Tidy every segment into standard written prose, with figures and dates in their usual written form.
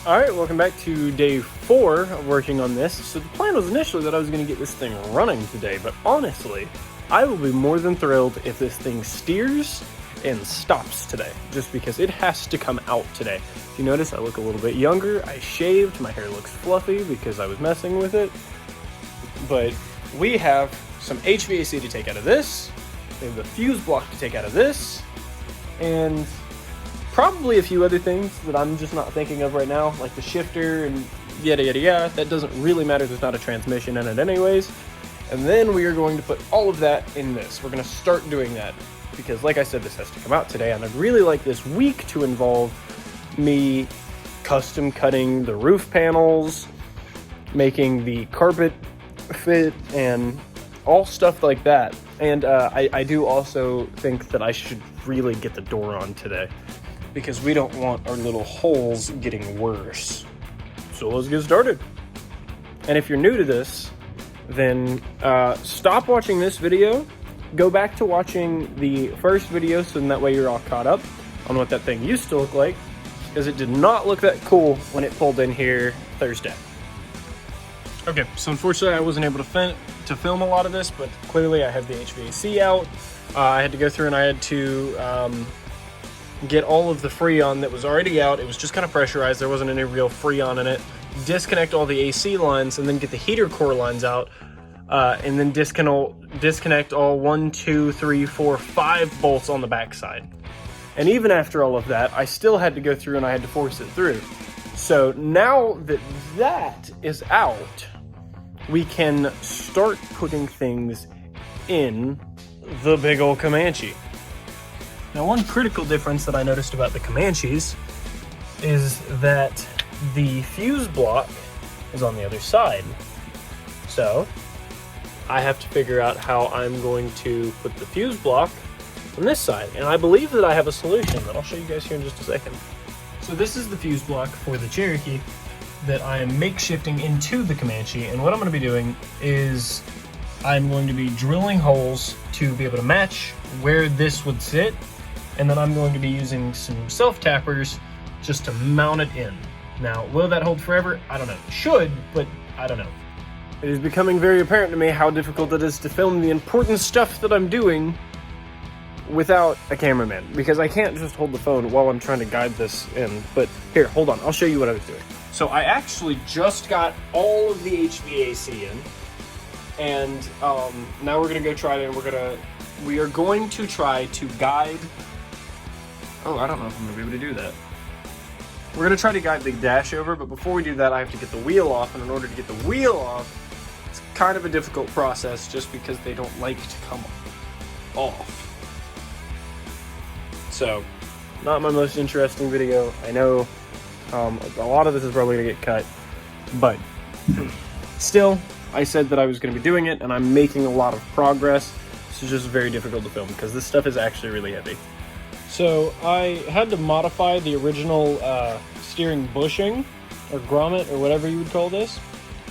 Alright, welcome back to day 4 of working on this. So the plan was initially that I was going to get this thing running today, but honestly, I will be more than thrilled if this thing steers and stops today, just because it has to come out today. If you notice, I look a little bit younger, I shaved, my hair looks fluffy because I was messing with it, but we have some HVAC to take out of this, we have the fuse block to take out of this, and probably a few other things that I'm just not thinking of right now, like the shifter and yada yada yada. That doesn't really matter, there's not a transmission in it anyways. And then we are going to put all of that in this. We're going to start doing that because, like I said, this has to come out today, and I'd really like this week to involve me custom cutting the roof panels, making the carpet fit, and all stuff like that. And I do also think that I should really get the door on today, because we don't want our little holes getting worse. So let's get started. And if you're new to this, then stop watching this video, go back to watching the first video, so that way you're all caught up on what that thing used to look like, because it did not look that cool when it pulled in here Thursday. Okay, so unfortunately I wasn't able to film a lot of this, but clearly I have the HVAC out. I had to go through and I had to get all of the Freon that was already out. It was just kind of pressurized, there wasn't any real Freon in it. Disconnect all the AC lines and then get the heater core lines out, and then disconnect all 1, 2, 3, 4, 5 bolts on the backside. And even after all of that, I still had to go through and I had to force it through. So now that that is out, we can start putting things in the big old Comanche. Now, one critical difference that I noticed about the Comanches is that the fuse block is on the other side. So I have to figure out how I'm going to put the fuse block on this side. And I believe that I have a solution that I'll show you guys here in just a second. So this is the fuse block for the Cherokee that I am makeshifting into the Comanche. And what I'm going to be doing is I'm going to be drilling holes to be able to match where this would sit. And then I'm going to be using some self-tappers just to mount it in. Now, will that hold forever? I don't know. It should, but I don't know. It is becoming very apparent to me how difficult it is to film the important stuff that I'm doing without a cameraman, because I can't just hold the phone while I'm trying to guide this in. But here, hold on, I'll show you what I was doing. So I actually just got all of the HVAC in, and now we're gonna go try it, and we are going to try to guide. Oh, I don't know if I'm gonna be able to do that. We're gonna try to guide the dash over, but before we do that, I have to get the wheel off, and in order to get the wheel off, it's kind of a difficult process just because they don't like to come off. So, not my most interesting video. I know a lot of this is probably gonna get cut, but still, I said that I was gonna be doing it, and I'm making a lot of progress. This is just very difficult to film because this stuff is actually really heavy. So I had to modify the original steering bushing, or grommet, or whatever you would call this,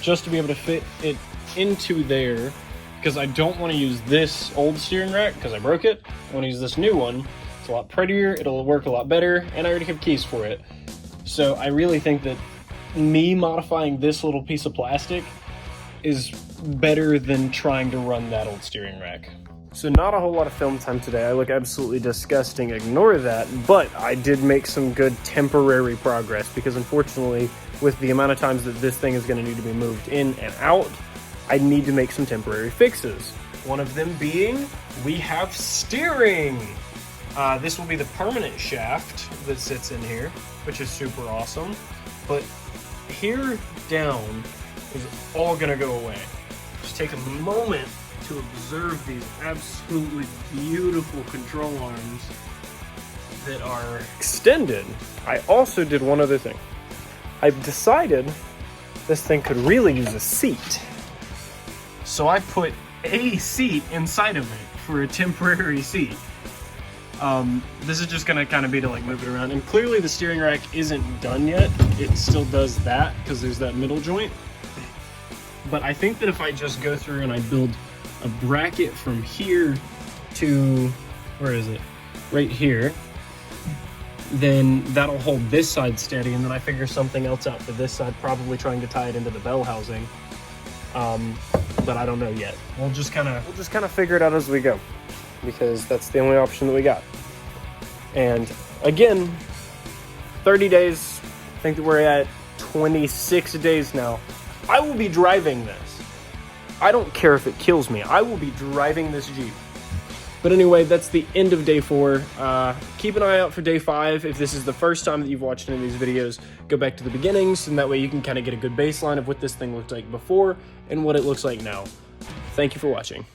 just to be able to fit it into there, because I don't want to use this old steering rack because I broke it. I want to use this new one. It's a lot prettier, it'll work a lot better, and I already have keys for it. So I really think that me modifying this little piece of plastic is better than trying to run that old steering rack. So not a whole lot of film time today. I look absolutely disgusting, ignore that, but I did make some good temporary progress, because unfortunately, with the amount of times that this thing is going to need to be moved in and out, I need to make some temporary fixes. One of them being, we have steering! This will be the permanent shaft that sits in here, which is super awesome, but here down is all going to go away. Just take a moment to observe these absolutely beautiful control arms that are extended. I also did one other thing. I've decided this thing could really use a seat. So I put a seat inside of it for a temporary seat. This is just gonna kind of be to like move it around. And clearly the steering rack isn't done yet. It still does that because there's that middle joint. But I think that if I just go through and I build a bracket from here to, where is it? Right here. then that'll hold this side steady, and then I figure something else out for this side, probably trying to tie it into the bell housing. But I don't know yet. We'll just kind of figure it out as we go, because that's the only option that we got. And again, 30 days, I think that we're at 26 days now. I will be driving this. I don't care if it kills me. I will be driving this Jeep. But anyway, that's the end of day 4. Keep an eye out for day 5. If this is the first time that you've watched any of these videos, go back to the beginnings, and that way you can kind of get a good baseline of what this thing looked like before and what it looks like now. Thank you for watching.